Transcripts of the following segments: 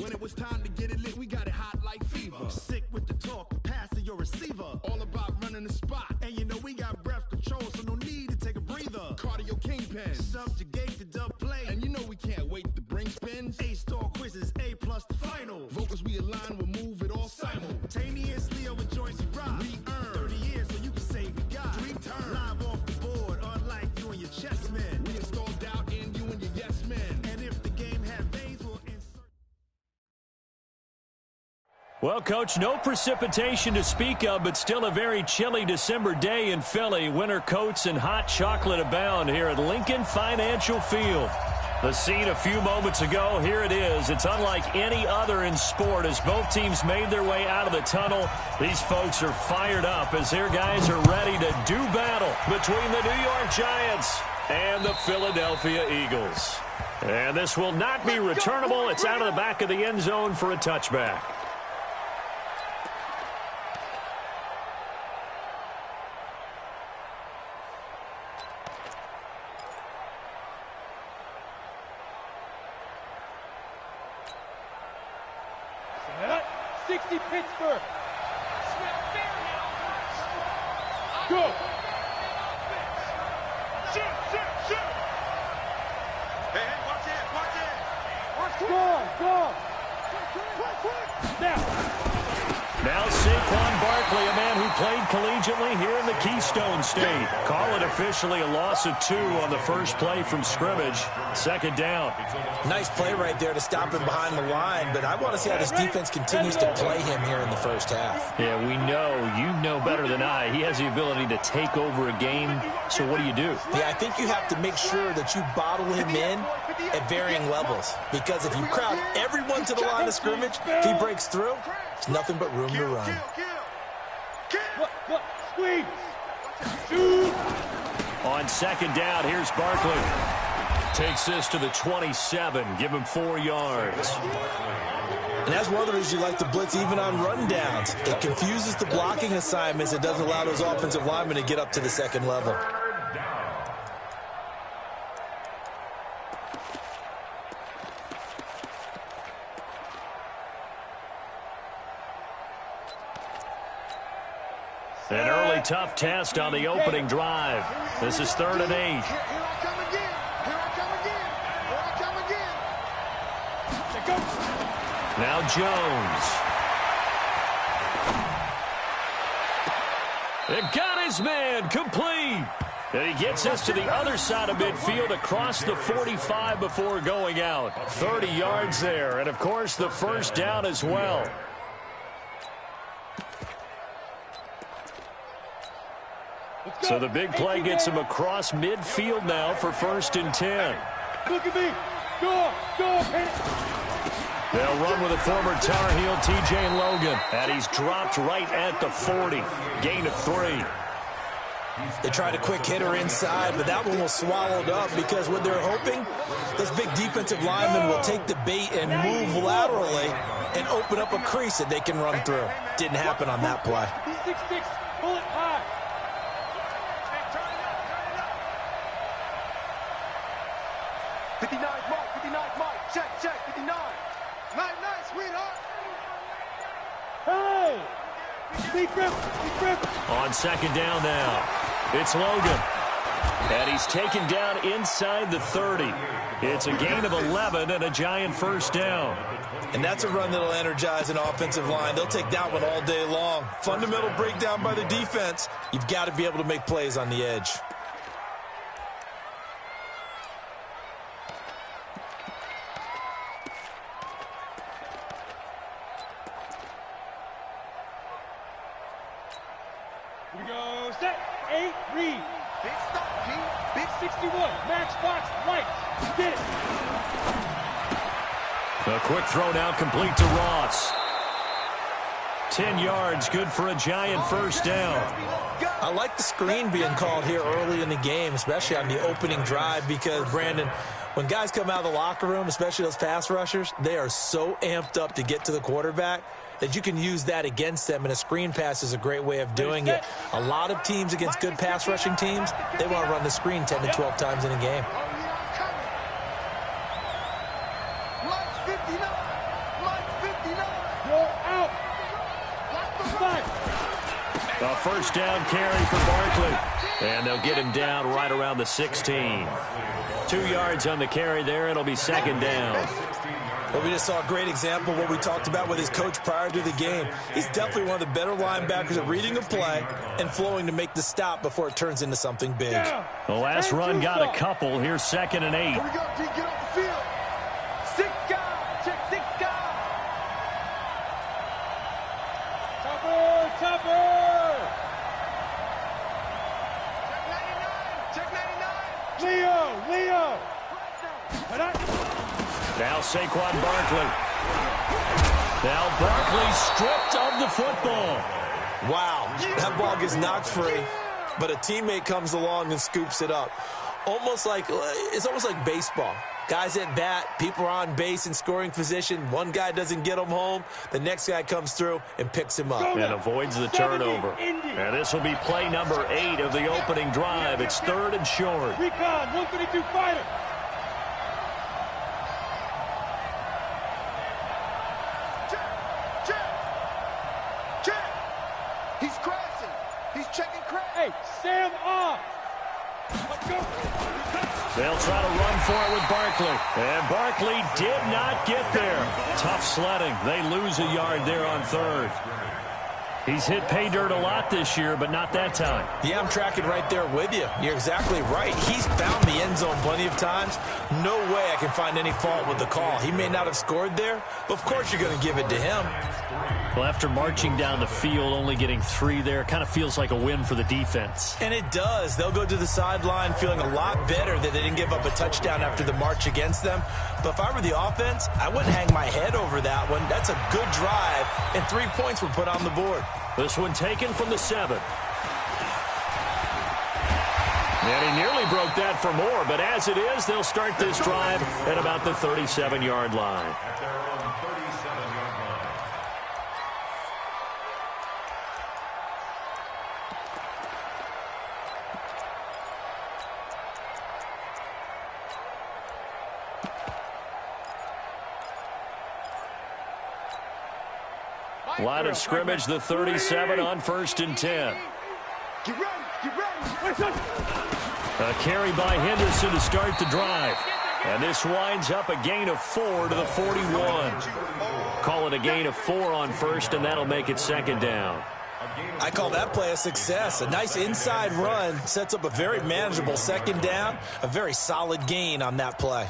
When it was time to get it lit, we got it hot like fever. Sick with the talk, the pass to your receiver. All about running the spot. And you know we got breath control, so no need to take a breather. Cardio kingpin, subjugate the dub play. And you know we can't wait to bring spins. A-star quizzes, A+ the final. Vocals we align, we'll move it all simultaneously over joints we rock. We earn 30 years, so you can say we got 3 turns. Live off the board, unlike you and your chess men. We install doubt in you and your yes men. And if the game had veins, we'll insert. Well, Coach, no precipitation to speak of, but still a very chilly December day in Philly. Winter coats and hot chocolate abound here at Lincoln Financial Field. The scene a few moments ago, here it is. It's unlike any other in sport as both teams made their way out of the tunnel. These folks are fired up as their guys are ready to do battle between the New York Giants and the Philadelphia Eagles. And this will not be returnable. It's out of the back of the end zone for a touchback. 60 Pittsburgh. Go. Shoot. Hey, watch it. Go. Now Saquon Barkley, a man who played collegiately here in the Keystone State. Call it officially a loss of 2 on the first play from scrimmage. Second down. Nice play right there to stop him behind the line, but I want to see how this defense continues to play him here in the first half. Yeah, we know, you know better than I, he has the ability to take over a game. So what do? Yeah, I think you have to make sure that you bottle him in at varying levels, because if you crowd everyone to the line of scrimmage, if he breaks through, it's nothing but room to run. Squeeze. Shoot. On second down, here's Barkley. Takes this to the 27. Give him 4 yards. And that's one of the reasons you like to blitz even on rundowns. It confuses the blocking assignments. It doesn't allow those offensive linemen to get up to the second level. An early tough test on the opening drive. This is 3rd and 8. Here I come again. Now Jones. It got his man complete. And he gets us to the other side of midfield across the 45 before going out. 30 yards there. And, of course, the first down as well. So the big play gets him across midfield now for 1st and 10. Look at me. Go. They'll run with a former Tar Heel, T.J. Logan. And he's dropped right at the 40. Gain of 3. They tried a quick hitter inside, but that one was swallowed up because what they're hoping, those big defensive linemen will take the bait and move laterally and open up a crease that they can run through. Didn't happen on that play. 6'6", bullet high. Check, 59. Nice, sweetheart. Hey! Deep grip. On second down now, it's Logan. And he's taken down inside the 30. It's a gain of 11 and a Giant first down. And that's a run that'll energize an offensive line. They'll take that one all day long. Fundamental breakdown by the defense. You've got to be able to make plays on the edge. Here we go. Set. 8. Read. Big stop, G. Big 61. Matchbox. Lights. Get it. A quick throw now complete to Ross. 10 yards, good for a Giant first down. I like the screen being called here early in the game, especially on the opening drive, because, Brandon, when guys come out of the locker room, especially those pass rushers, they are so amped up to get to the quarterback that you can use that against them, and a screen pass is a great way of doing it. A lot of teams against good pass rushing teams, they want to run the screen 10 to 12 times in a game. Roll out. A first down carry for Barkley. And they'll get him down right around the 16. 2 yards on the carry there. It'll be second down. Well, we just saw a great example of what we talked about with his coach prior to the game. He's definitely one of the better linebackers at reading a play and flowing to make the stop before it turns into something big. The last run got a couple. Here's 2nd and 8. Here we go, D. Get off the field. 6 guys. Check 6 guys. Topper. Check 99. Leo. Now Saquon Barkley. Now Barkley stripped of the football. Wow, that ball gets knocked free, but a teammate comes along and scoops it up. It's almost like baseball. Guys at bat, people are on base in scoring position. One guy doesn't get him home. The next guy comes through and picks him up. And avoids the turnover. And this will be play number 8 of the opening drive. It's 3rd and short. Recon, 152 fighter. Check. He's crashing. He's checking crash. Hey, Sam off. Let's go. They'll try to run for it with Barkley. And Barkley did not get there. Tough sledding. They lose a yard there on 3rd. He's hit pay dirt a lot this year, but not that time. Yeah, I'm tracking right there with you. You're exactly right. He's found the end zone plenty of times. No way I can find any fault with the call. He may not have scored there, but of course you're going to give it to him. Well, after marching down the field, only getting 3 there, kind of feels like a win for the defense. And it does. They'll go to the sideline feeling a lot better that they didn't give up a touchdown after the march against them. But if I were the offense, I wouldn't hang my head over that one. That's a good drive, and 3 points were put on the board. This one taken from the 7. And he nearly broke that for more, but as it is, they'll start this drive at about the 37-yard line. Line of scrimmage, the 37 on 1st and 10. Get ready. A carry by Henderson to start the drive. And this winds up a gain of 4 to the 41. Call it a gain of 4 on 1st, and that'll make it 2nd down. I call that play a success. A nice inside run sets up a very manageable 2nd down. A very solid gain on that play.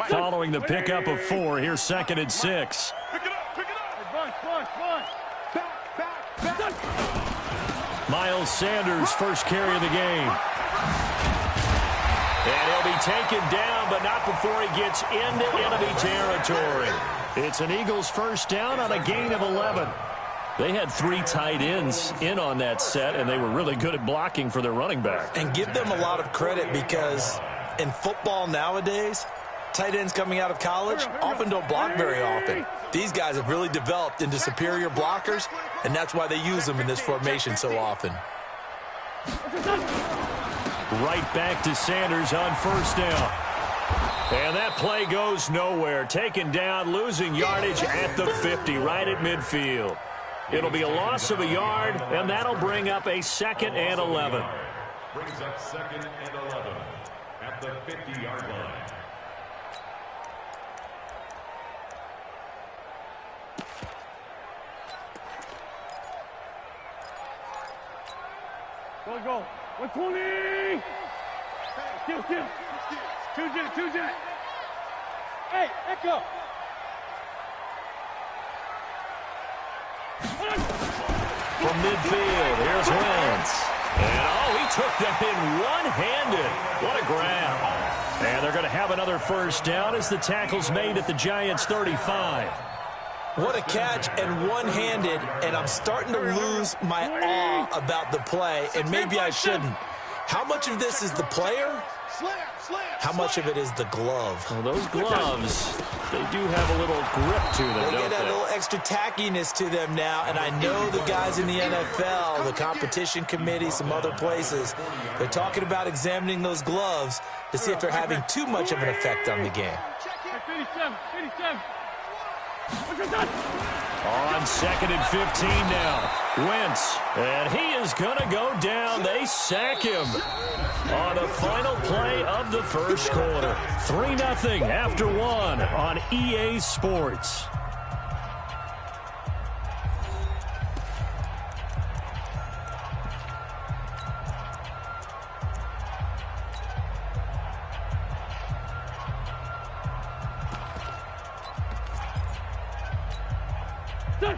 Following the pickup of 4, here's 2nd and 6. Pick it up. Back. Miles Sanders, first carry of the game. And he'll be taken down, but not before he gets into enemy territory. It's an Eagles first down on a gain of 11. They had 3 tight ends in on that set, and they were really good at blocking for their running back. And give them a lot of credit because in football nowadays, tight ends coming out of college often don't block very often. These guys have really developed into superior blockers, and that's why they use them in this formation so often. Right back to Sanders on 1st down. And that play goes nowhere. Taken down, losing yardage at the 50, right at midfield. It'll be a loss of a yard, and that'll bring up a 2nd and 11. Brings up 2nd and 11 at the 50-yard line. Go. 120. Kill. 2 jet. Hey, Echo. From midfield, here's Wentz. And, he took that in one-handed. What a grab. And they're going to have another first down as the tackle's made at the Giants' 35. What a catch and one-handed, and I'm starting to lose my awe about the play, and maybe I shouldn't. How much of this is the player? How much of it is the glove? Well, those gloves, they do have a little grip to them, They don't get that little extra tackiness to them now, and I know the guys in the NFL, the competition committee, some other places, they're talking about examining those gloves to see if they're having too much of an effect on the game. On 2nd and 15 now. Wentz, and he is going to go down. They sack him on the final play of the first quarter. 3-0 after 1 on EA Sports.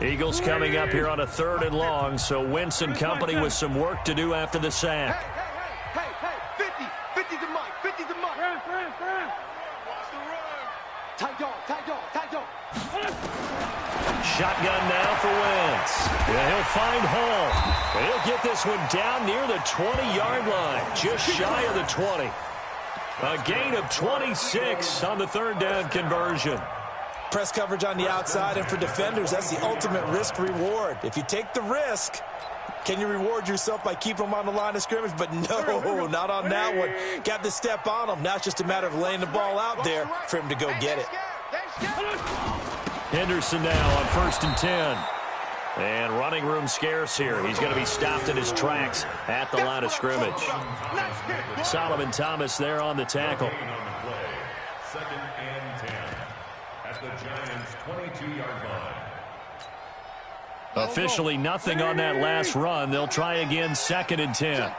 Eagles coming up here on a 3rd and long, so Wentz and company with some work to do after the sack. Hey, 50 to Mike, 50 to Mike. Run. Watch the run. Tight dog. Shotgun now for Wentz. Yeah, he'll find Hall. And he'll get this one down near the 20-yard line, just shy of the 20. A gain of 26 on the 3rd down conversion. Press coverage on the outside, and for defenders, that's the ultimate risk-reward. If you take the risk, can you reward yourself by keeping them on the line of scrimmage? But no, not on that one. Got to step on them. Now it's just a matter of laying the ball out there for him to go get it. Henderson now on 1st and 10. And running room scarce here. He's going to be stopped in his tracks at the line of scrimmage. Solomon Thomas there on the tackle. 2nd and 10 at the Giants' 22-yard line. Officially nothing on that last run. They'll try again 2nd and 10.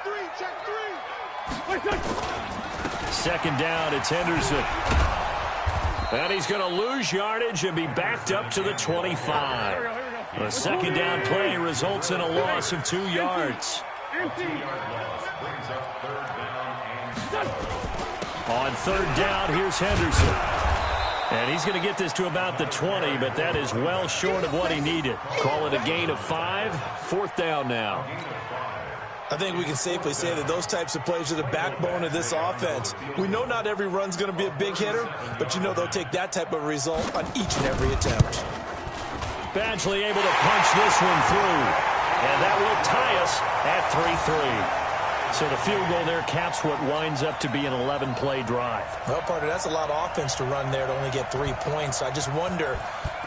2nd down, it's Henderson. And he's going to lose yardage and be backed up to the 25. The 2nd down play results in a loss of 2 yards. A 2-yard loss brings up 3rd down and On 3rd down, here's Henderson. And he's going to get this to about the 20, but that is well short of what he needed. Call it a gain of 5. 4th down now. I think we can safely say that those types of plays are the backbone of this offense. We know not every run's going to be a big hitter, but you know they'll take that type of result on each and every attempt. Badgley able to punch this one through. And that will tie us at 3-3. So the field goal there caps what winds up to be an 11-play drive. Well, partner, that's a lot of offense to run there to only get 3 points. I just wonder,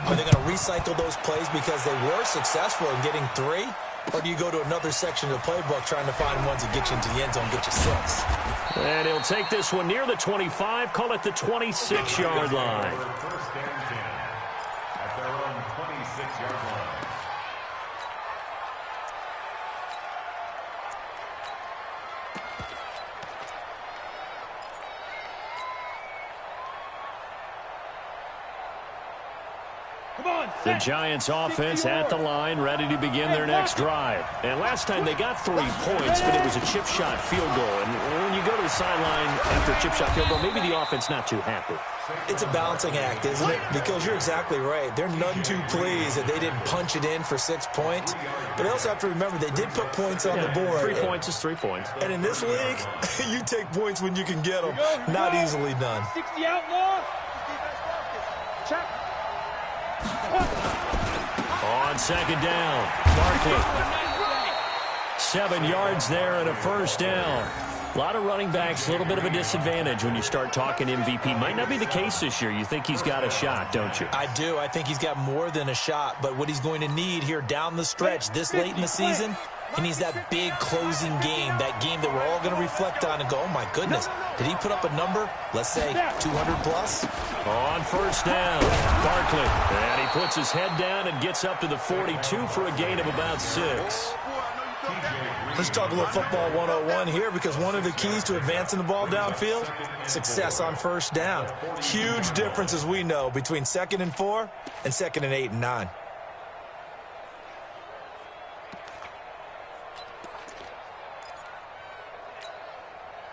are they going to recycle those plays because they were successful in getting 3? Or do you go to another section of the playbook trying to find ones that get you into the end zone, get you 6? And he'll take this one near the 25, call it the 26-yard line. 1st and 10 at their own 26-yard line. The Giants offense at the line, ready to begin their next drive. And last time they got 3 points, but it was a chip shot field goal. And when you go to the sideline after a chip shot field goal, maybe the offense not too happy. It's a balancing act, isn't it? Because you're exactly right. They're none too pleased that they didn't punch it in for 6 points. But they also have to remember they did put points on the board. 3 points is 3 points. And in this league, you take points when you can get them. Not easily done. 60 outlaw. Check. On 2nd down, Barkley. 7 yards there and a 1st down. A lot of running backs, a little bit of a disadvantage when you start talking MVP. Might not be the case this year. You think he's got a shot, don't you? I do. I think he's got more than a shot. But what he's going to need here down the stretch this late in the season, he needs that big closing game, that game that we're all going to reflect on and go, oh, my goodness, did he put up a number, let's say 200 plus? On 1st down, Barkley. And he puts his head down and gets up to the 42 for a gain of about 6. Let's talk a little football 101 here, because one of the keys to advancing the ball downfield, success on 1st down. Huge difference, as we know, between 2nd and 4 and 2nd and 8 and 9.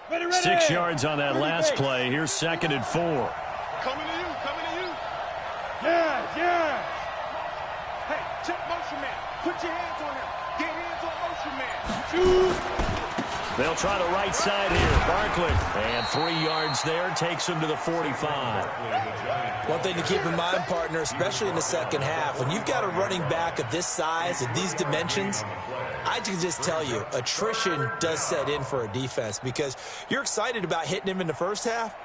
Ready. 6 yards on that last play. Here's 2nd and 4. Coming to you. Yeah. Hey, check motion man. Put your hands on him. Get hands on motion man. 2. They'll try the right side here. Barkley. And 3 yards there. Takes him to the 45. One thing to keep in mind, partner, especially in the second half, when you've got a running back of this size, of these dimensions, I can just tell you, attrition does set in for a defense because you're excited about hitting him in the first half.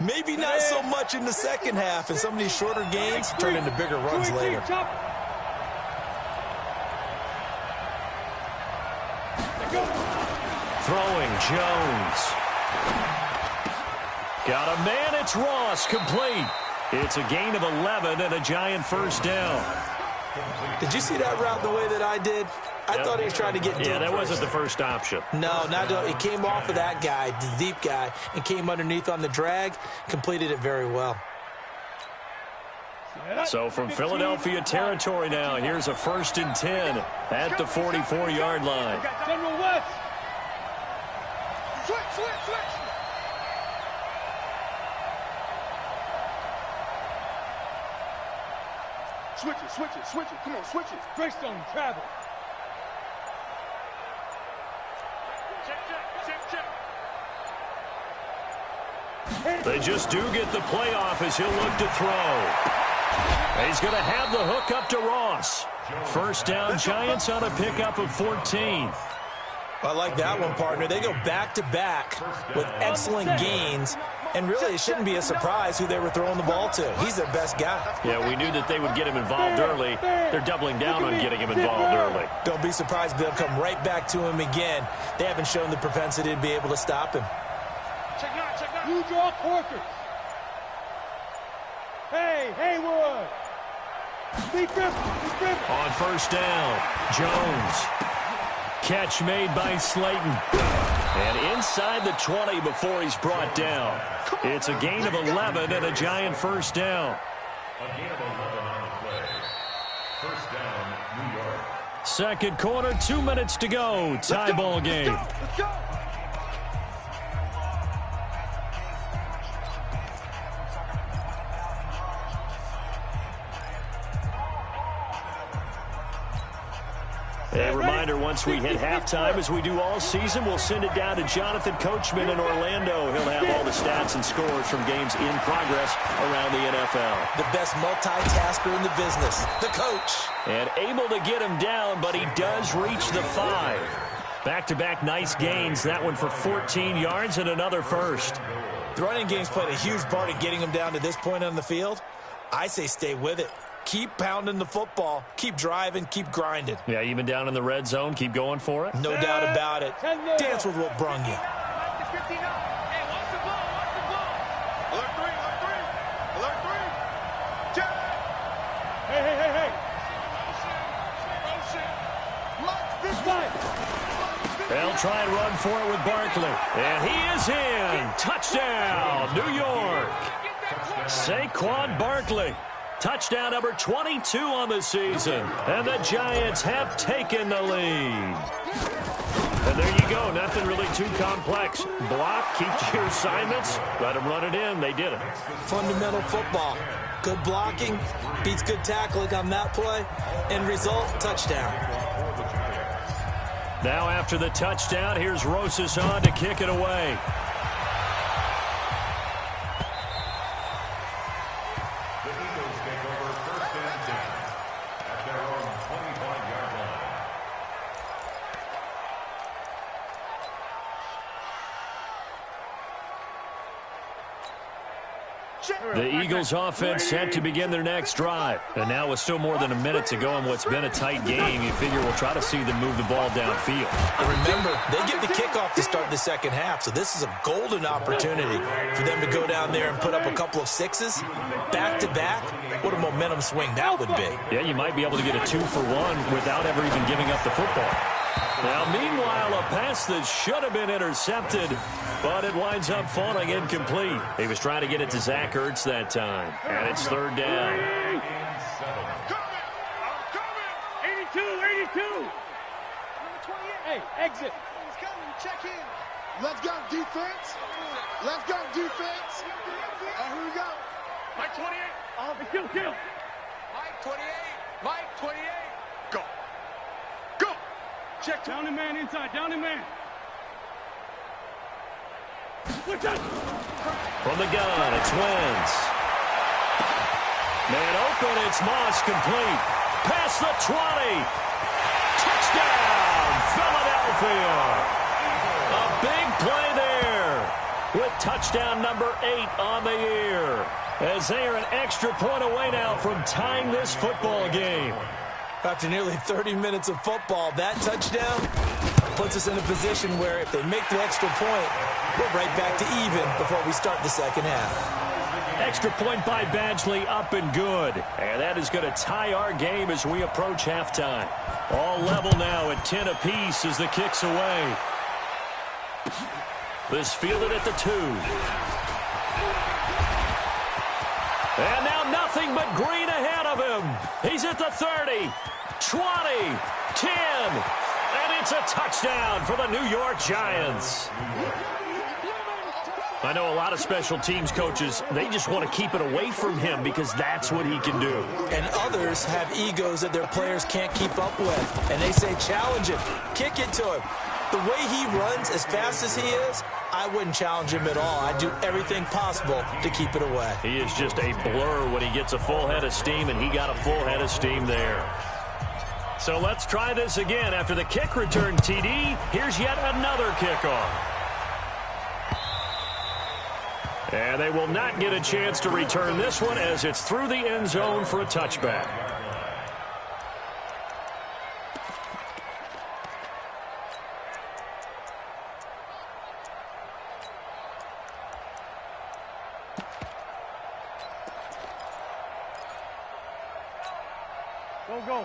Maybe not so much in the second half, and some of these shorter gains turn into bigger runs later. Throwing, Jones. Got a man, it's Ross, complete. It's a gain of 11 and a Giant first down. Did you see that route the way that I did? I thought he was trying to get deep. Yeah, that wasn't the first option. No, it came off of that guy, the deep guy, and came underneath on the drag, completed it very well. So from Philadelphia territory now, here's a 1st and 10 at the 44-yard line. General West. Switch. Switch it. Come on, switch it. Greystone, travel. Check. They just do get the playoff as he'll look to throw. He's going to have the hook up to Ross. First down, Giants on a pickup of 14. I like that one, partner. They go back-to-back with excellent gains, and really it shouldn't be a surprise who they were throwing the ball to. He's their best guy. Yeah, we knew that they would get him involved early. They're doubling down on getting him involved early. Don't be surprised if they'll come right back to him again. They haven't shown the propensity to be able to stop him. Check out. You draw Corker. Hey, Haywood. Be grip. On first down, Jones. Catch made by Slayton. And inside the 20 before he's brought down. It's a gain of 11 and a Giant first down. A gain of 11 on the play. First down, New York. Second quarter, 2 minutes to go. Tie ball game. Let's go. A reminder, once we hit halftime, as we do all season, we'll send it down to Jonathan Coachman in Orlando. He'll have all the stats and scores from games in progress around the NFL. The best multitasker in the business, the coach. And able to get him down, but he does reach the 5. Back-to-back nice gains. That one for 14 yards and another first. The running game's played a huge part in getting him down to this point on the field. I say stay with it. Keep pounding the football. Keep driving. Keep grinding. Yeah, even down in the red zone, keep going for it. No doubt about it. Dance with what brung you. Hey. They'll try and run for it with Barkley. And he is in. Touchdown, New York. Saquon Barkley. Touchdown number 22 on the season. And the Giants have taken the lead. And there you go. Nothing really too complex. Block, keep to your assignments, let them run it in. They did it. Fundamental football. Good blocking beats good tackling on that play. End result, touchdown. Now after the touchdown, here's Rosas on to kick it away. The Eagles offense set to begin their next drive. And now with still more than a minute to go in what's been a tight game, you figure we'll try to see them move the ball downfield. And remember, they get the kickoff to start the second half, so this is a golden opportunity for them to go down there and put up a couple of sixes back-to-back. What a momentum swing that would be. Yeah, you might be able to get a 2-for-1 without ever even giving up the football. Now, meanwhile, a pass that should have been intercepted, but it winds up falling incomplete. He was trying to get it to Zach Ertz that time, and it's third down. 82. Hey, exit. He's coming. Check in. Let's go, defense. Let's go, defense. Here we go. Mike 28. Kill. Mike 28. Go. Check down the man inside. Down the man. From the gun, it's Wentz. Man open, it's Moss, complete. Past the 20. Touchdown, Philadelphia. A big play there with touchdown number 8 on the year, as they are an extra point away now from tying this football game. After nearly 30 minutes of football, that touchdown puts us in a position where if they make the extra point, we're right back to even before we start the second half. Extra point by Badgley, up and good. And that is going to tie our game as we approach halftime. All level now at 10 apiece as the kick's away. This fielded at the 2. And now nothing but green ahead of him. He's at the 30, 20, 10, and it's a touchdown for the New York Giants. I know a lot of special teams coaches, they just want to keep it away from him because that's what he can do. And others have egos that their players can't keep up with. And they say, challenge him, kick it to him. The way he runs as fast as he is, I wouldn't challenge him at all. I'd do everything possible to keep it away. He is just a blur when he gets a full head of steam, and he got a full head of steam there. So let's try this again. After the kick return TD, here's yet another kickoff. And they will not get a chance to return this one as it's through the end zone for a touchback.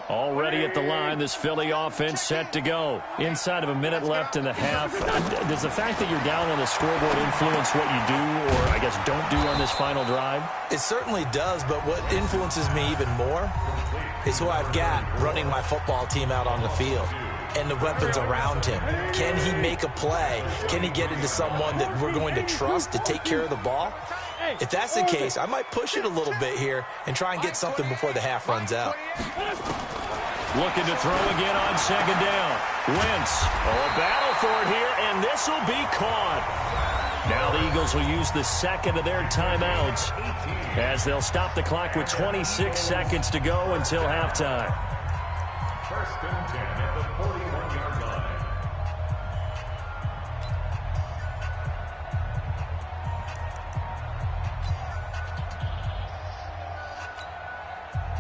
Already at the line, this Philly offense set to go. Inside of a minute left in the half. Does the fact that you're down on the scoreboard influence what you do, or I guess don't do on this final drive? It certainly does, but what influences me even more is who I've got running my football team out on the field and the weapons around him. Can he make a play? Can he get into someone that we're going to trust to take care of the ball? If that's the case, I might push it a little bit here and try and get something before the half runs out. Looking to throw again on second down. Wentz, a battle for it here, and this will be caught. Now the Eagles will use the second of their timeouts as they'll stop the clock with 26 seconds to go until halftime. First and 10 at the 41-yard line.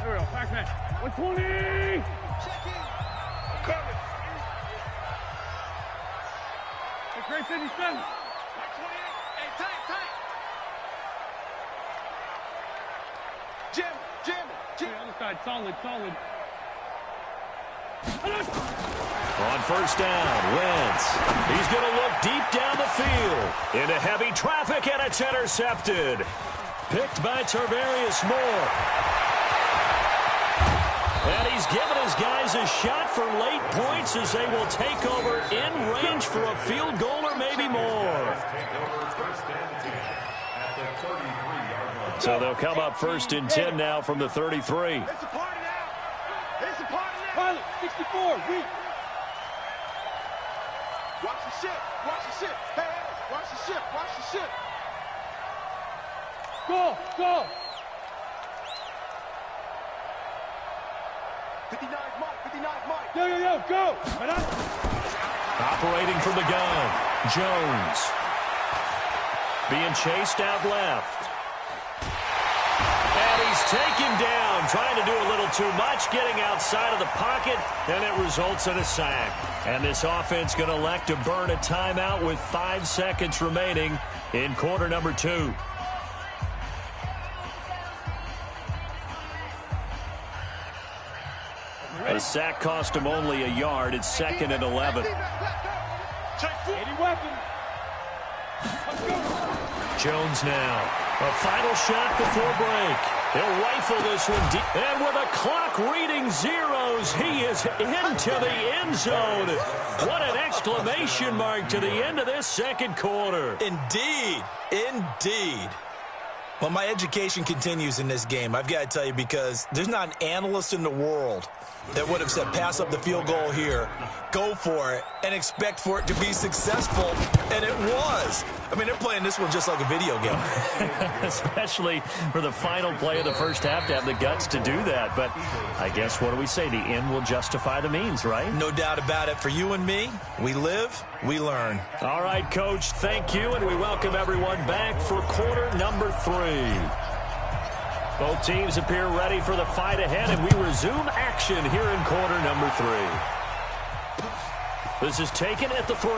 There we go, back man. 120! Check in. Coming. Hey, Great 57. 128. Hey, tight. Jim. Hey, other side, solid. On first down, Wentz. He's going to look deep down the field into heavy traffic, and it's intercepted. Picked by Tarvarius Moore. And he's given his guys a shot for late points as they will take over in range for a field goal or maybe more. So they'll come up first and 10 now from the 33. It's a party now. Pilot, 64, weak. Watch the ship. Hey, watch the ship. Go. 59 Mike. Yo, go. Operating from the gun, Jones. Being chased out left. And he's taken down, trying to do a little too much, getting outside of the pocket, and it results in a sack. And this offense going to elect to burn a timeout with 5 seconds remaining in quarter number 2. The sack cost him only a yard. It's 2nd and 11. Jones now. A final shot before break. He'll rifle this one deep. And with a clock reading zeros, he is into the end zone. What an exclamation mark to the end of this second quarter. Indeed. Well, my education continues in this game, I've got to tell you, because there's not an analyst in the world that would have said pass up the field goal here, go for it, and expect for it to be successful, and it was. I mean, they're playing this one just like a video game. Especially for the final play of the first half to have the guts to do that. But I guess, what do we say? The end will justify the means, right? No doubt about it. For you and me, we live, we learn. All right, Coach, thank you, and we welcome everyone back for quarter number 3. Both teams appear ready for the fight ahead, and we resume action here in quarter number 3. This is taken at the 3.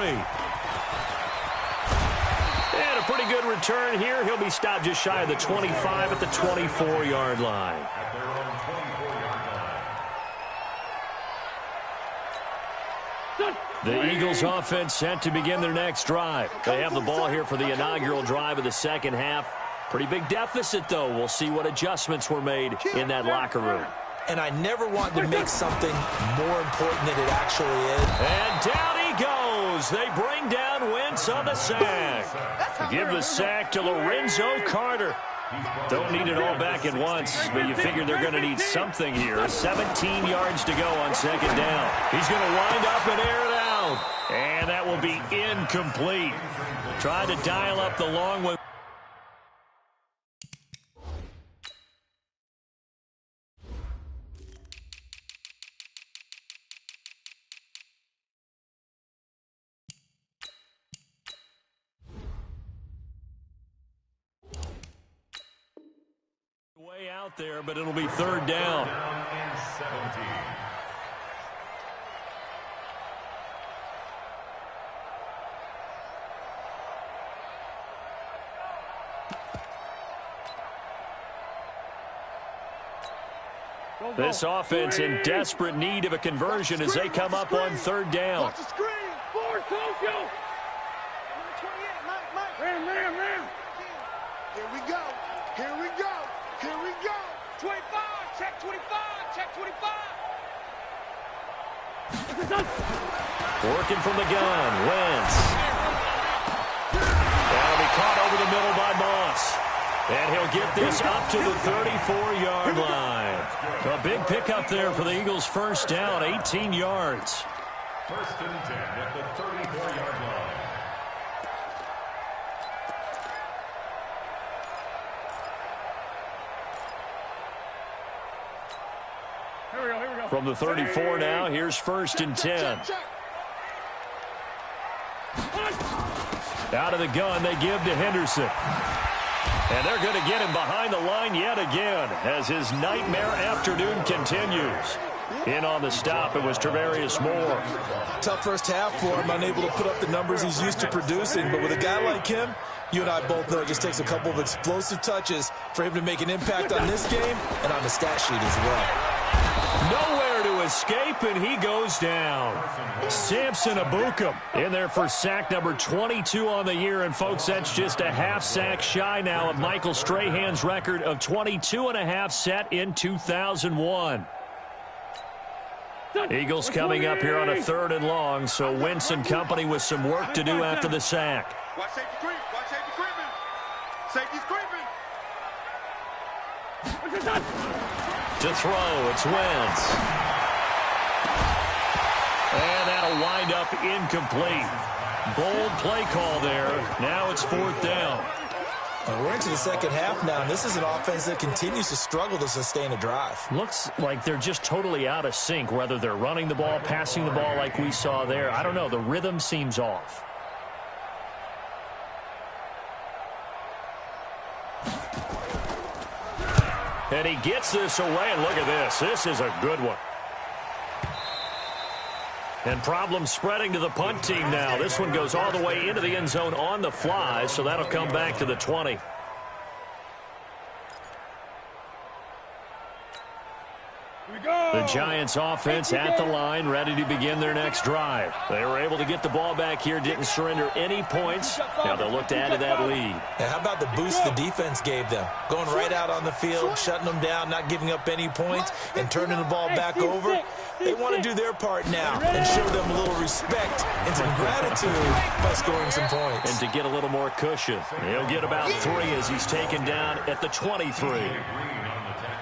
And a pretty good return here. He'll be stopped just shy of the 25 at the 24-yard line. At their own 24-yard line. The Eagles offense set to begin their next drive. They have the ball here for the inaugural drive of the second half. Pretty big deficit, though. We'll see what adjustments were made in that locker room. And I never want to make something more important than it actually is. And down he goes. They bring down Wentz on the sack. Give the sack to Lorenzo Carter. Don't need it all back at once, but you figure they're going to need something here. 17 yards to go on second down. He's going to wind up and air it out. And that will be incomplete. Tried to dial up the long one. Way out there, but it'll be third down. Down and 17. This offense in desperate need of a conversion as they come up on third down. Watch the screen. Forward, Tokyo. Ram. Here we go. Here we go. Here we go. 25. Check 25. Check 25. Working from the gun. Wentz. That'll be caught over the middle by Moss. And he'll get this up to the 34-yard line. A big pickup there for the Eagles' first down, 18 yards. First and 10 at the 34-yard line. Here we go. From the 34 now, here's first and 10. Out of the gun, they give to Henderson. And they're going to get him behind the line yet again as his nightmare afternoon continues. In on the stop, it was Travarius Moore. Tough first half for him, unable to put up the numbers he's used to producing. But with a guy like him, you and I both know it just takes a couple of explosive touches for him to make an impact on this game and on the stat sheet as well. Nowhere to escape, and he goes down. Samson Abukum in there for sack number 22 on the year. And, folks, that's just a half sack shy now of Michael Strahan's record of 22.5 set in 2001. Eagles coming up here on a third and long, so Wentz and company with some work to do after the sack. Watch safety creep. Watch safety creeping. Safety's creeping. To throw, it's Wentz. And that'll wind up incomplete. Bold play call there. Now it's fourth down. And we're into the second half now, and this is an offense that continues to struggle to sustain a drive. Looks like they're just totally out of sync, whether they're running the ball, passing the ball like we saw there. I don't know. The rhythm seems off. And he gets this away, and look at this. This is a good one. And problems spreading to the punt team now. This one goes all the way into the end zone on the fly, so that'll come back to the 20. The Giants offense at the line, ready to begin their next drive. They were able to get the ball back here, didn't surrender any points. Now they'll look to add to that lead. And how about the boost the defense gave them? Going right out on the field, shutting them down, not giving up any points, and turning the ball back over. They want to do their part now and show them a little respect and some gratitude by scoring some points. And to get a little more cushion, he'll get about 3 as he's taken down at the 23.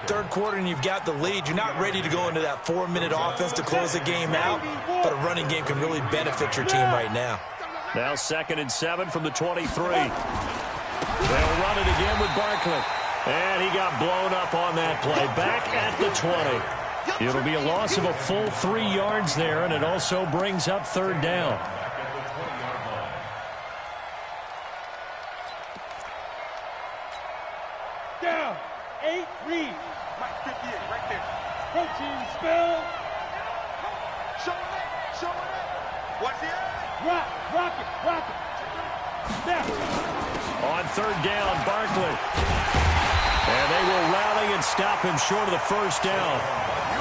Third quarter and you've got the lead. You're not ready to go into that 4-minute offense to close the game out, but a running game can really benefit your team right now. Now 2nd and 7 from the 23. They'll run it again with Barkley. And he got blown up on that play. Back at the 20. It'll be a loss of a full 3 yards there, and it also brings up 3rd down. Down. 8 read. Mike 58 right there. Coaching spell. Show it. What's the end? Rock it. Snap. On 3rd down, Barkley. And they will rally and stop him short of the 1st down.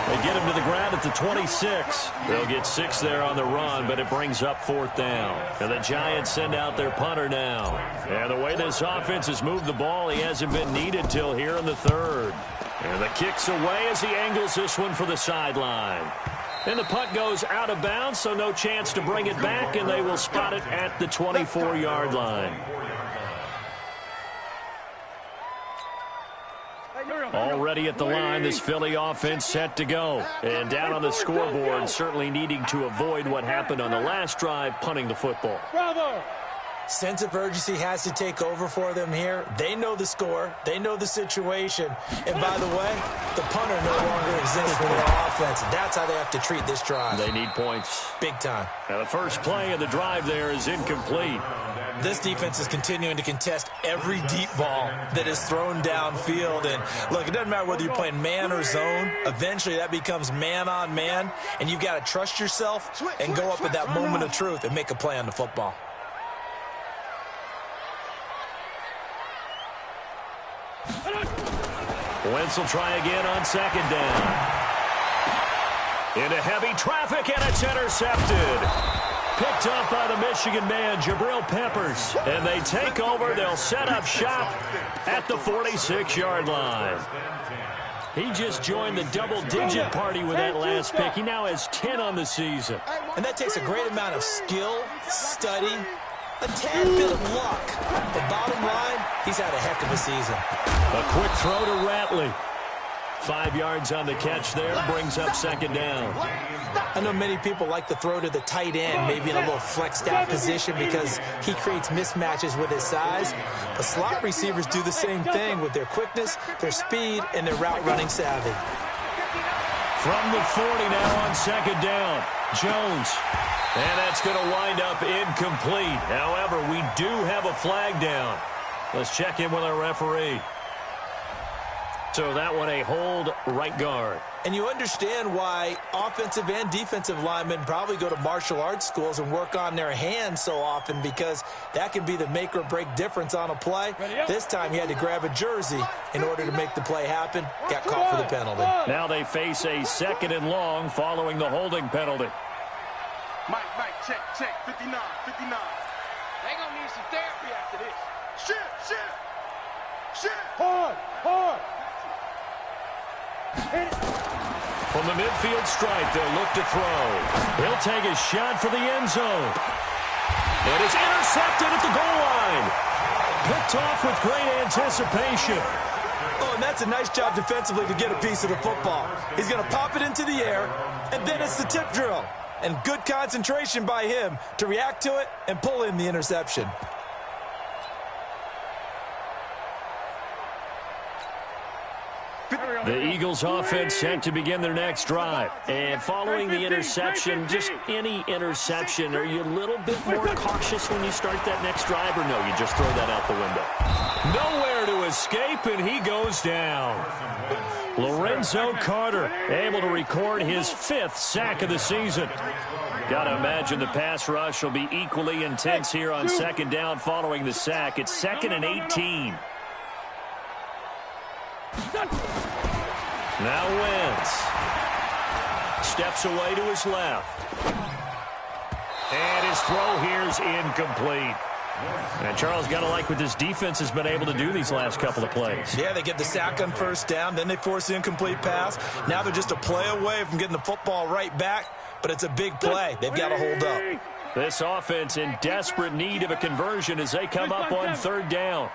They get him to the ground at the 26. They'll get 6 there on the run, but it brings up 4th down. And the Giants send out their punter now. And the way this offense has moved the ball, he hasn't been needed till here in the 3rd. And the kick's away as he angles this one for the sideline. And the punt goes out of bounds, so no chance to bring it back, and they will spot it at the 24-yard line. Already at the line, this Philly offense set to go. And down on the scoreboard, certainly needing to avoid what happened on the last drive, punting the football. Bravo. Sense of urgency has to take over for them here. They know the score. They know the situation. And by the way, the punter no longer exists for their offense. That's how they have to treat this drive. They need points. Big time. Now the first play of the drive there is incomplete. This defense is continuing to contest every deep ball that is thrown downfield. And look, it doesn't matter whether you're playing man or zone. Eventually that becomes man on man. And you've got to trust yourself and go up at that moment of truth and make a play on the football. Wentz will try again on 2nd down. Into heavy traffic, and it's intercepted. Picked up by the Michigan man, Jabril Peppers. And they take over. They'll set up shop at the 46-yard line. He just joined the double-digit party with that last pick. He now has 10 on the season. And that takes a great amount of skill, study, a tad bit of luck. But bottom line, he's had a heck of a season. A quick throw to Ratley. 5 yards on the catch there, brings up 2nd down. I know many people like to throw to the tight end, maybe in a little flexed out position because he creates mismatches with his size. But slot receivers do the same thing with their quickness, their speed, and their route running savvy. From the 40 now on 2nd down, Jones. And that's going to wind up incomplete. However, we do have a flag down. Let's check in with our referee. So that one a hold, right guard. And you understand why offensive and defensive linemen probably go to martial arts schools and work on their hands so often, because that can be the make or break difference on a play. This time he had to grab a jersey in order to make the play happen. Got caught for the penalty. Now they face a 2nd and long following the holding penalty. Mike, check, 59. They gonna need some therapy after this. Shit. Hard. From the midfield stripe, they'll look to throw. He'll take a shot for the end zone. It is intercepted at the goal line. Picked off with great anticipation. Oh, and that's a nice job defensively to get a piece of the football. He's going to pop it into the air, and then it's the tip drill. And good concentration by him to react to it and pull in the interception. The Eagles offense set to begin their next drive. And following the interception, just any interception, are you a little bit more cautious when you start that next drive, or no, you just throw that out the window? Nowhere to escape, and he goes down. Lorenzo Carter able to record his 5th sack of the season. Got to imagine the pass rush will be equally intense here on 2nd down following the sack. It's 2nd and 18. Now Wentz steps away to his left. And his throw here is incomplete. And Charles, got to like what this defense has been able to do these last couple of plays. Yeah, they get the sack on first down, then they force the incomplete pass. Now they're just a play away from getting the football right back, but it's a big play. They've got to hold up. This offense in desperate need of a conversion as they come up on third down.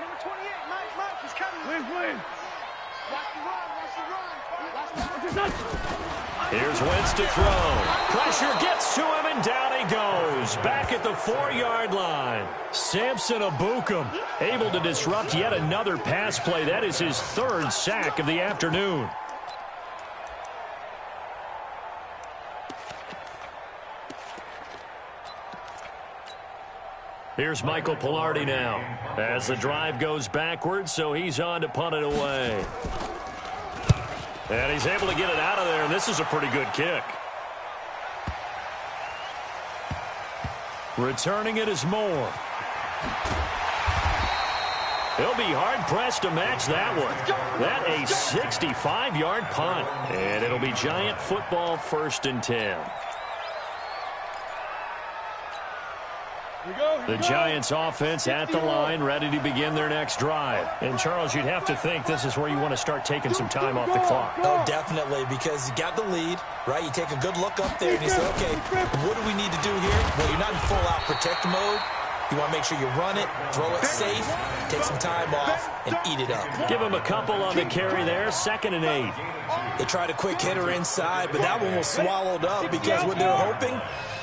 Number 28, Mike is coming. Win. Watch the run. Here's Wentz to throw. Pressure gets to him, and down he goes. Back at the 4-yard line. Samson Abukum able to disrupt yet another pass play. That is his third sack of the afternoon. Here's Michael Pilardi now as the drive goes backwards, so he's on to punt it away. And he's able to get it out of there, and this is a pretty good kick. Returning it is Moore. He'll be hard-pressed to match that one. That a 65-yard punt. And it'll be Giant football 1st and 10. The Giants offense at the line, ready to begin their next drive. And, Charles, you'd have to think this is where you want to start taking some time off the clock. Oh, definitely, because you got the lead, right? You take a good look up there and you say, okay, what do we need to do here? Well, you're not in full-out protect mode. You want to make sure you run it, throw it safe, take some time off, and eat it up. Give him a couple on the carry there, 2nd and 8. They tried a quick hitter inside, but that one was swallowed up because what they're hoping,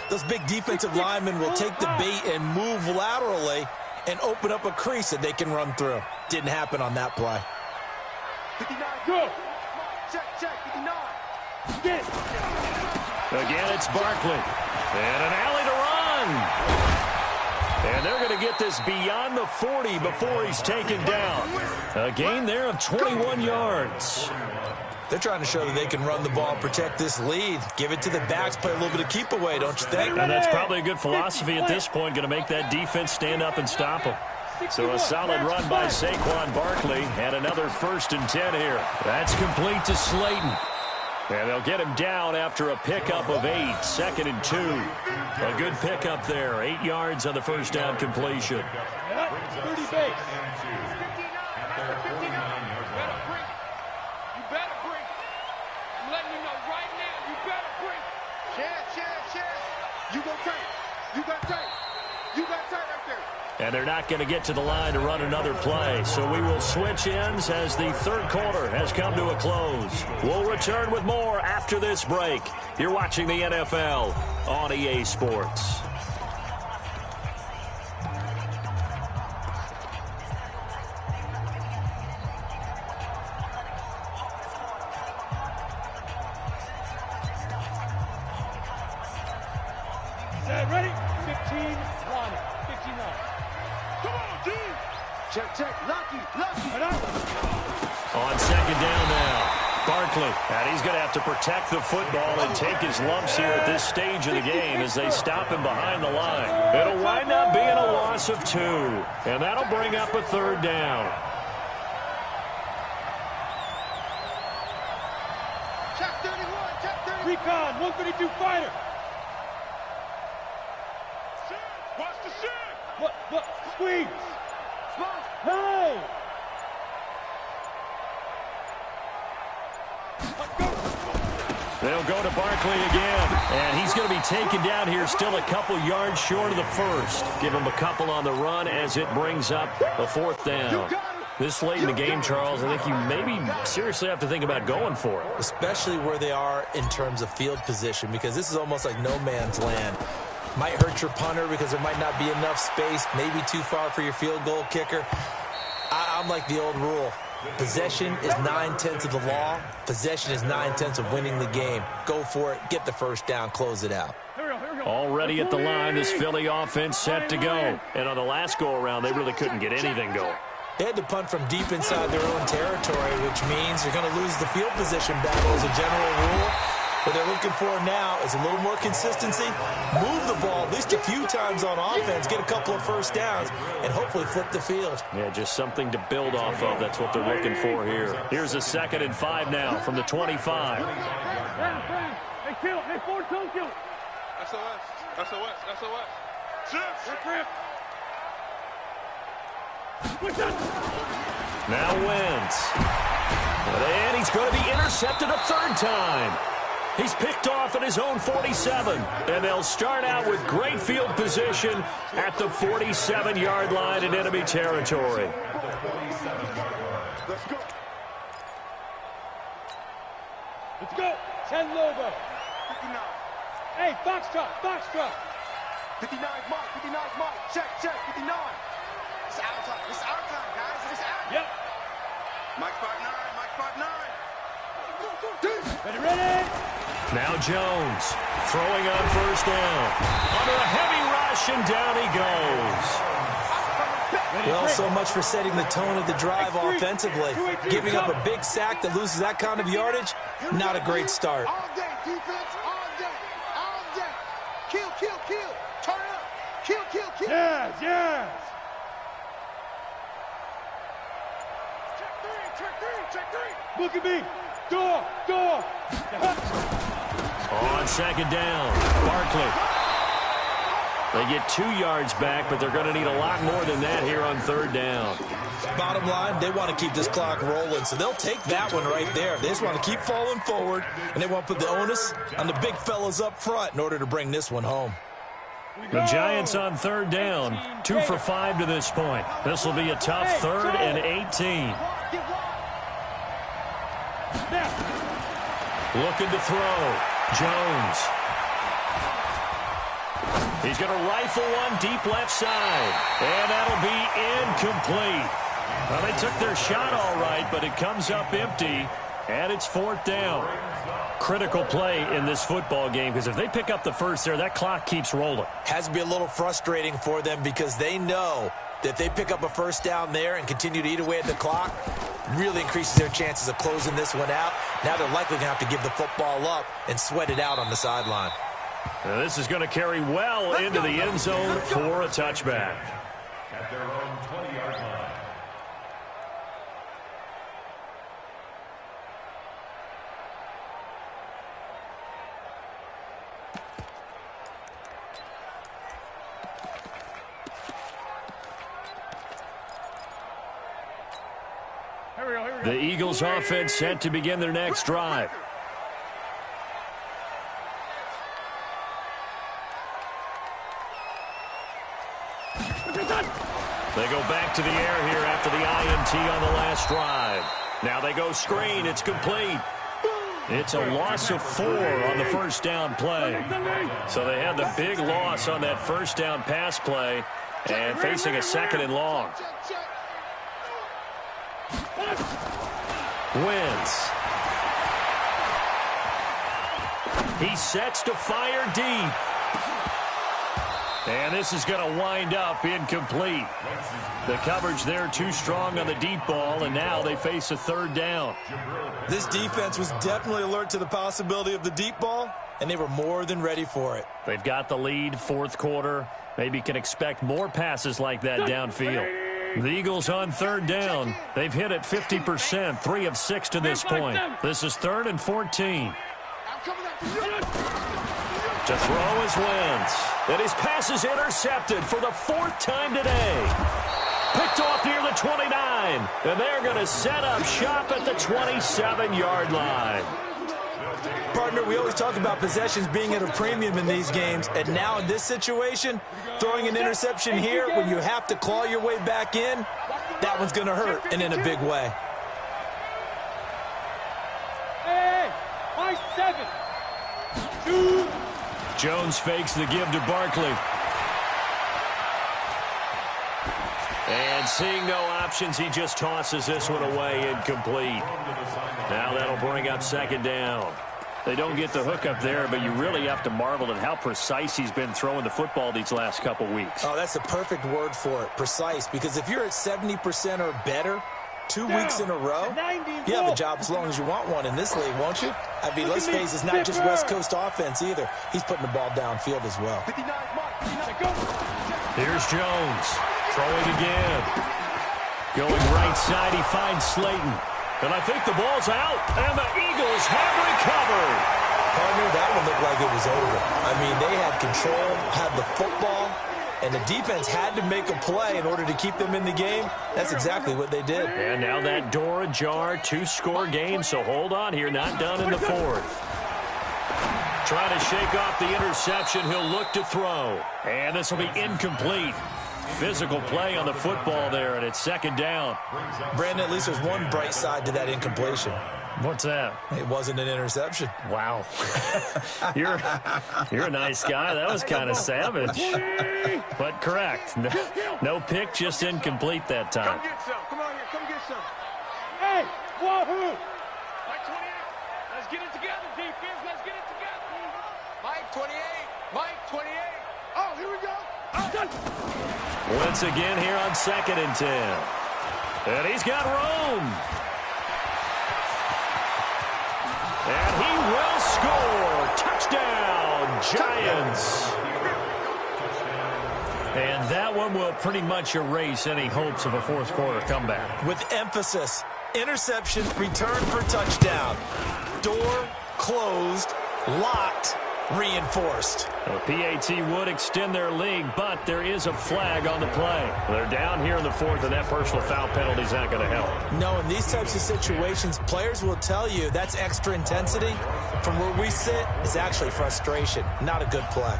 those big defensive linemen will take the bait and move laterally and open up a crease that they can run through. Didn't happen on that play. 59, go. Check, 59. Get. Again, it's Barkley. And an alley to run. And they're going to get this beyond the 40 before he's taken down. A gain there of 21 yards. They're trying to show that they can run the ball and protect this lead. Give it to the backs, play a little bit of keep away, don't you think? And that's probably a good philosophy at this point, going to make that defense stand up and stop them. So a solid run by Saquon Barkley, and another 1st and 10 here. That's complete to Slayton. And they'll get him down after a pickup of 8, 2nd and 2. A good pickup there, 8 yards on the first down completion. 30 base. And they're not going to get to the line to run another play. So we will switch ends as the 3rd quarter has come to a close. We'll return with more after this break. You're watching the NFL on EA Sports. Ready? 15, 20, 59. Come on, dude. Check. Lucky. On 2nd down now, Barkley. And he's going to have to protect the football and take his lumps here at this stage of the game as they stop him behind the line. It'll wind up being a loss of 2. And that'll bring up a 3rd down. Check 31. Recon, 132 fighter. Watch the shit. What? Squeeze. Hey. They'll go to Barkley again. And he's going to be taken down here still a couple yards short of the 1st. Give him a couple on the run as it brings up a 4th down. This late in the game, Charles, I think you maybe seriously have to think about going for it. Especially where they are in terms of field position, because this is almost like no man's land. Might hurt your punter because there might not be enough space, maybe too far for your field goal kicker. I'm like the old rule. Possession is 9/10 of the law. Possession is 9/10 of winning the game. Go for it. Get the first down. Close it out. Already at the line, this Philly offense set to go. And on the last go-around, they really couldn't get anything going. They had to punt from deep inside their own territory, which means you're going to lose the field position battle as a general rule. What they're looking for now is a little more consistency, move the ball at least a few times on offense, get a couple of first downs, and hopefully flip the field. Yeah, just something to build off of. That's what they're looking for here. Here's a 2nd and 5 now from the 25. Hey, kill. Hey, forward toe kill. SOS. Chip. Now wins. And he's going to be intercepted a third time. He's picked off at his own 47. And they'll start out with great field position at the 47-yard line in enemy territory. Let's go. Let's go. 10 logo. 59. Hey, Foxtrot, Foxtrot. 59's Mike, 59's Mike. Check, 59. It's our time. It's our time, guys. It's our time. Yep. Mike 5'9", Mike 5'9". Ready. Now Jones throwing on first down. Under a heavy rush, and down he goes. Well, so much for setting the tone of the drive offensively. Giving up a big sack that loses that kind of yardage, not a great start. All day, defense, all day, all day. Kill, kill, kill. Turn up. Kill, kill, kill. Yes, yes. Check three. Look at me. Door. On second down, Barkley. They get 2 yards back, but they're going to need a lot more than that here on third down. Bottom line, they want to keep this clock rolling, so they'll take that one right there. They just want to keep falling forward, and they want to put the onus on the big fellas up front in order to bring this one home. The Giants on third down, 2 for 5 to this point. This will be a tough 3rd and 18. Looking to throw. Jones. He's going to rifle one deep left side. And that'll be incomplete. Well, they took their shot all right, but it comes up empty. And it's 4th down. Critical play in this football game, because if they pick up the first there, that clock keeps rolling. Has to be a little frustrating for them because they know that if they pick up a first down there and continue to eat away at the clock, really increases their chances of closing this one out. Now they're likely going to have to give the football up and sweat it out on the sideline. Now this is going to carry well into the end zone for a touchback. At their own 20-yard line. The Eagles offense set to begin their next drive. They go back to the air here after the INT on the last drive. Now they go screen. It's complete. It's a loss of 4 on the first down play. So they had the big loss on that first down pass play and facing a 2nd and long. Wins. He sets to fire deep. And this is going to wind up incomplete. The coverage there too strong on the deep ball, and now they face a 3rd down. This defense was definitely alert to the possibility of the deep ball, and they were more than ready for it. They've got the lead, 4th quarter. Maybe can expect more passes like that downfield. The Eagles on 3rd down. They've hit it 50%, 3 of 6 to this point. This is 3rd and 14. To throw is Wentz. And his pass is intercepted for the 4th time today. Picked off near the 29. And they're going to set up shop at the 27-yard line. Partner, we always talk about possessions being at a premium in these games. And now in this situation, throwing an interception here when you have to claw your way back in, that one's going to hurt, and in a big way. Hey, 5-7. 2. Jones fakes the give to Barkley. And seeing no options, he just tosses this one away incomplete. Now that'll bring up 2nd down. They don't get the hook up there, but you really have to marvel at how precise he's been throwing the football these last couple weeks. Oh, that's a perfect word for it, precise, because if you're at 70% or better 2 weeks in a row, you have a job as long as you want one in this league, won't you? I mean, let's face it, it's not just West Coast offense either. He's putting the ball downfield as well. Here's Jones. Throwing again. Going right side, he finds Slayton. And I think the ball's out, and the Eagles have recovered. Partner, that one looked like it was over. I mean, they had control, had the football, and the defense had to make a play in order to keep them in the game. That's exactly what they did. And now that door ajar, 2-score game, so hold on here, not done in the fourth. Trying to shake off the interception, he'll look to throw. And this will be incomplete. Physical play on the football there, and it's second down. Brandon, at least there's one bright side to that incompletion. What's that? It wasn't an interception. Wow. You're a nice guy. That was kind of savage. But correct. No pick, just incomplete that time. Come get some. Come on here. Come get some. Hey, wahoo! Mike 28. Let's get it together, defense. Let's get it together. Mike 28. Mike 28. Oh, here we go. Once again here on 2nd and 10. And he's got room. And he will score. Touchdown, Giants. And that one will pretty much erase any hopes of a fourth quarter comeback. With emphasis, interception, return for touchdown. Door closed, locked, reinforced. The PAT would extend their lead, but there is a flag on the play. They're down here in the fourth, and that personal foul penalty is not going to help. No, in these types of situations, players will tell you that's extra intensity. From where we sit, it's actually frustration, not a good play.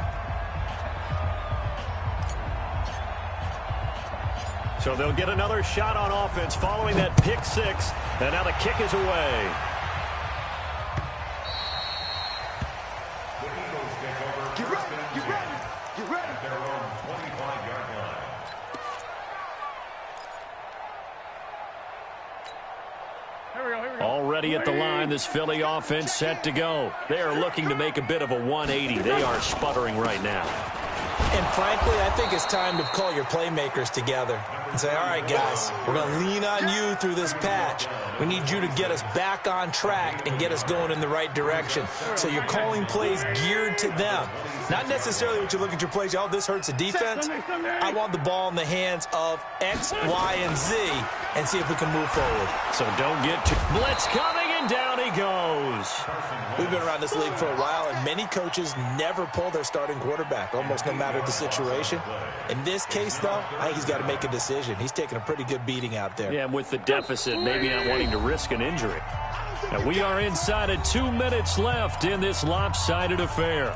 So they'll get another shot on offense following that pick six, and now the kick is away. Already at the line, this Philly offense set to go. They are looking to make a bit of a 180. They are sputtering right now. And frankly, I think it's time to call your playmakers together and say, all right, guys, we're going to lean on you through this patch. We need you to get us back on track and get us going in the right direction. So you're calling plays geared to them. Not necessarily what you look at your plays, oh, this hurts the defense. I want the ball in the hands of X, Y, and Z and see if we can move forward. So don't get too... Blitz coming, and down he goes. We've been around this league for a while, and many coaches never pull their starting quarterback, almost no matter the situation. In this case, though, I think he's got to make a decision. He's taking a pretty good beating out there. Yeah, and with the deficit, maybe not wanting to risk an injury. And we are inside of 2 minutes left in this lopsided affair.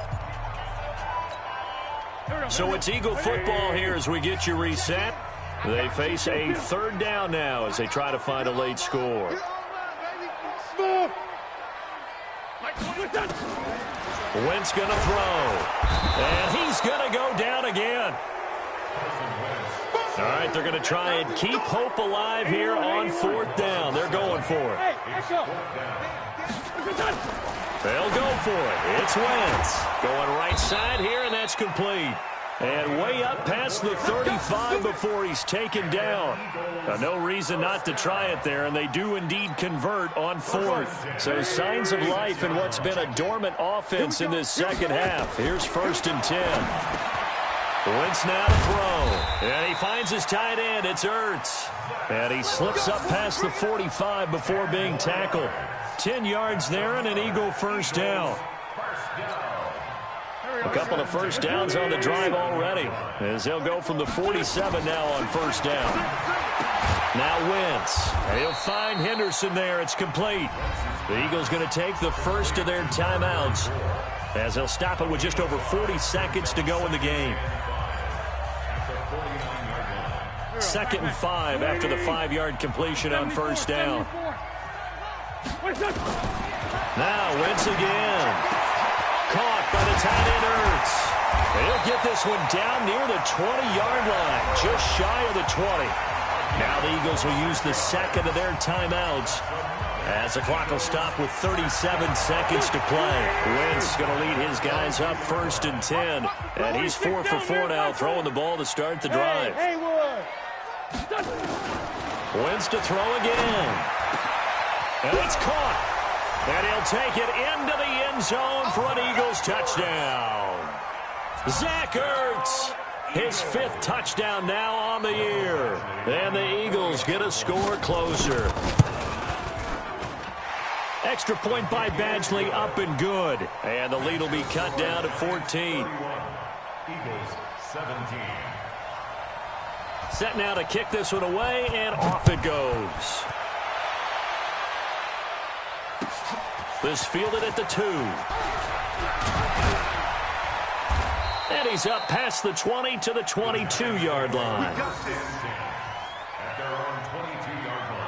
So it's Eagle football here as we get you reset. They face a third down now as they try to find a late score. Wentz going to throw. And he's going to go down again. All right, they're going to try and keep hope alive here on 4th down. They're going for it. They'll go for it. It's Wentz. Going right side here, and that's complete. And way up past the 35 before he's taken down. No reason not to try it there, and they do indeed convert on 4th. So signs of life in what's been a dormant offense in this second half. Here's 1st and 10. Wentz now to throw. And he finds his tight end. It's Ertz. And he slips up past the 45 before being tackled. 10 yards there and an Eagle first down. A couple of first downs on the drive already, as they'll go from the 47 now on 1st down. Now Wentz. He'll find Henderson there. It's complete. The Eagles going to take the first of their timeouts, as they'll stop it with just over 40 seconds to go in the game. 2nd and 5 after the 5-yard completion on 1st down. Now Wentz again. Caught by the tight end Ertz. He'll get this one down near the 20-yard line, just shy of the 20. Now the Eagles will use the second of their timeouts, as the clock will stop with 37 seconds to play. Wentz going to lead his guys up 1st and 10, and he's 4 for 4 now, throwing the ball to start the drive. Wentz to throw again. And it's caught. And he'll take it into the end zone for an Eagles touchdown. Zach Ertz, his 5th touchdown now on the year. And the Eagles get a score closer. Extra point by Badgley, up and good. And the lead will be cut down to 14. Eagles 17. Set now to kick this one away, and off it goes. This fielded at the 2. And he's up past the 20 to the 22-yard line. At their own 22-yard line.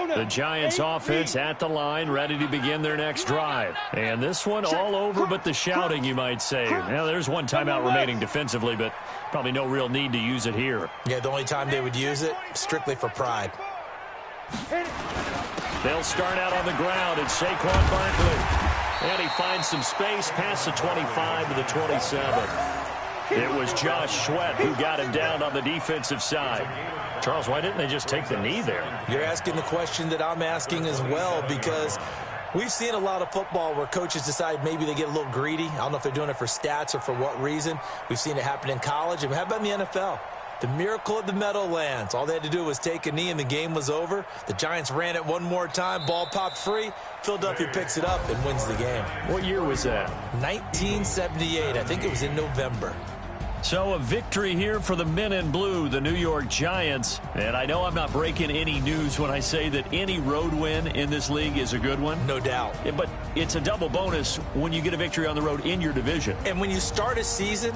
The Giants offense at the line, ready to begin their next drive. And this one all over but the shouting, you might say. Now, there's one timeout remaining defensively, but probably no real need to use it here. Yeah, the only time they would use it, strictly for pride. They'll start out on the ground, and Saquon Barkley. And he finds some space past the 25 to the 27. It was Josh Sweat who got him down on the defensive side. Charles, why didn't they just take the knee there? You're asking the question that I'm asking as well, because we've seen a lot of football where coaches decide maybe they get a little greedy. I don't know if they're doing it for stats or for what reason. We've seen it happen in college. And how about in the NFL? The miracle of the Meadowlands. All they had to do was take a knee and the game was over. The Giants ran it one more time. Ball popped free. Philadelphia picks it up and wins the game. What year was that? 1978. I think it was in November. So a victory here for the men in blue, the New York Giants. And I know I'm not breaking any news when I say that any road win in this league is a good one. No doubt. Yeah, but it's a double bonus when you get a victory on the road in your division. And when you start a season,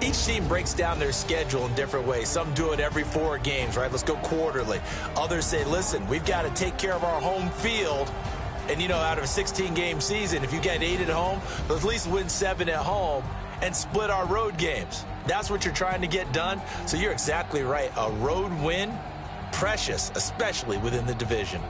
each team breaks down their schedule in different ways. Some do it every 4 games, right? Let's go quarterly. Others say, listen, we've got to take care of our home field. And, you know, out of a 16-game season, if you get 8 at home, let's at least win 7 at home and split our road games. That's what you're trying to get done. So you're exactly right. A road win, precious, especially within the division.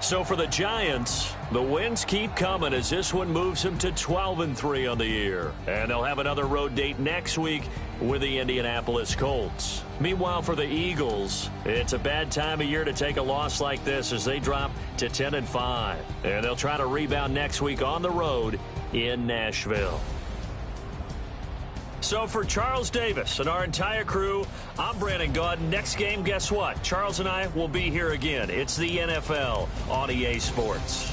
So for the Giants, the wins keep coming as this one moves them to 12-3 on the year. And they'll have another road date next week with the Indianapolis Colts. Meanwhile, for the Eagles, it's a bad time of year to take a loss like this as they drop to 10-5. And they'll try to rebound next week on the road in Nashville. So for Charles Davis and our entire crew, I'm Brandon Gaudin. Next game, guess what? Charles and I will be here again. It's the NFL on EA Sports.